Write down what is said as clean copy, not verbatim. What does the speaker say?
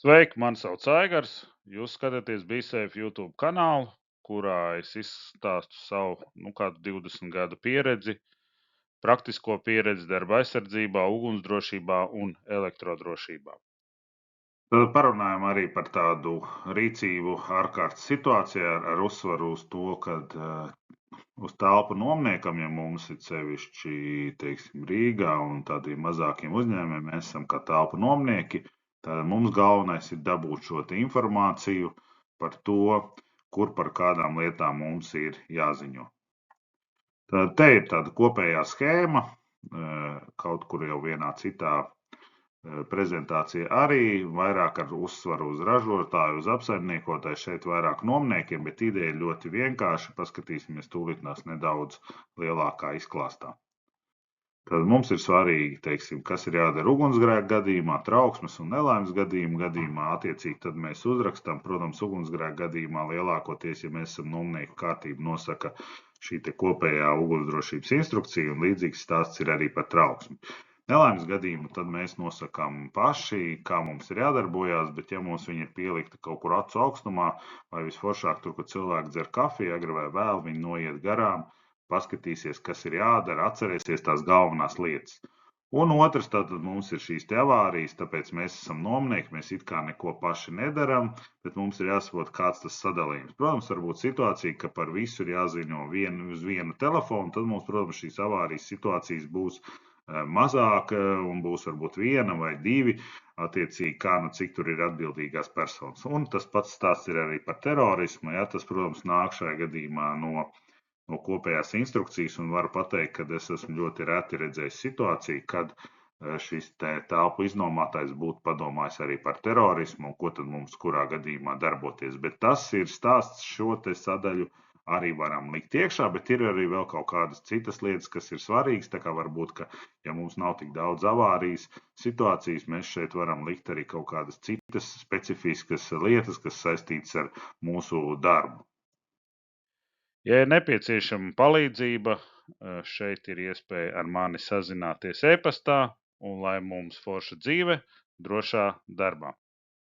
Sveiki, mani sauc Aigars. Jūs skatāties BeSafe YouTube kanālu, kurā es izstāstu savu kādu 20 gadu pieredzi, praktisko pieredzi darba aizsardzībā, ugunsdrošībā un elektrodrošībā. Tad parunājam arī par tādu rīcību ārkārtas situācijā ar uzsvaru uz to, kad uz telpu nomniekam, ja mums ir sevišķi, teiksim, Rīgā un tādiem mazākiem uzņēmumiem, mēs esam kā telpu nomnieki, tad mums galvenais ir dabūt šo informāciju par to, kur par kādām lietām mums ir jāziņo. Tad te ir tāda kopējā schēma, kaut kur jau vienā citā prezentācija arī vairāk ar uzsvaru uz ražotāju, uz apsaimniekotāju, šeit vairāk nomniekiem, bet ideja ļoti vienkārša. Paskatīsimies tūlītnās nedaudz lielākā izklāstā. Tad mums ir svarīgi, teiksim, kas ir jādara ugunsgrēka gadījumā, trauksmes un nelaimes gadījumā. Attiecīgi tad mēs uzrakstam, protams, ugunsgrēka gadījumā lielākoties, ja mēs esam nomnieku kārtību, nosaka šī te kopējā ugunsdrošības instrukcija, un līdzīgs stāsts ir arī par trauksmi. Nelaimes gadījumu tad mēs nosakām paši, kā mums ir jādarbojās, bet ja mums viņa ir pielikta kaut kur acu augstumā, vai visforšāk tur, kur cilvēki dzer kafiju, agri vai vēl, viņi noiet garām, paskatīsies, kas ir jādara, atcerēsies tās galvenās lietas. Un otrs, tātad mums ir šīs te avārijas, tāpēc mēs esam nomnieki, mēs it kā neko paši nedaram, bet mums ir jāsaprot, kāds tas sadalījums. Protams, var būt situācija, ka par visu ir jāziņo uz vienu telefonu, tad mums, protams, šīs avārijas situācijas būs mazāk un būs varbūt viena vai divi, attiecīgi kā nu cik tur ir atbildīgās personas. Un tas pats stāsts ir arī par terorismu, ja tas, protams, nāk šajā gadījumā no kopējās instrukcijas, un varu pateikt, ka es esmu ļoti reti redzējis situāciju, kad šis telpu iznomātājs būtu padomājis arī par terorismu, un ko tad mums kurā gadījumā darboties. Bet tas ir stāsts, šo te sadaļu arī varam likt iekšā, bet ir arī vēl kaut kādas citas lietas, kas ir svarīgas, tā kā varbūt, ka ja mums nav tik daudz avārijas situācijas, mēs šeit varam likt arī kaut kādas citas specifiskas lietas, kas saistītas ar mūsu darbu. Ja ir nepieciešama palīdzība, šeit ir iespēja ar mani sazināties e-pastā, un lai mums forša dzīve drošā darbā.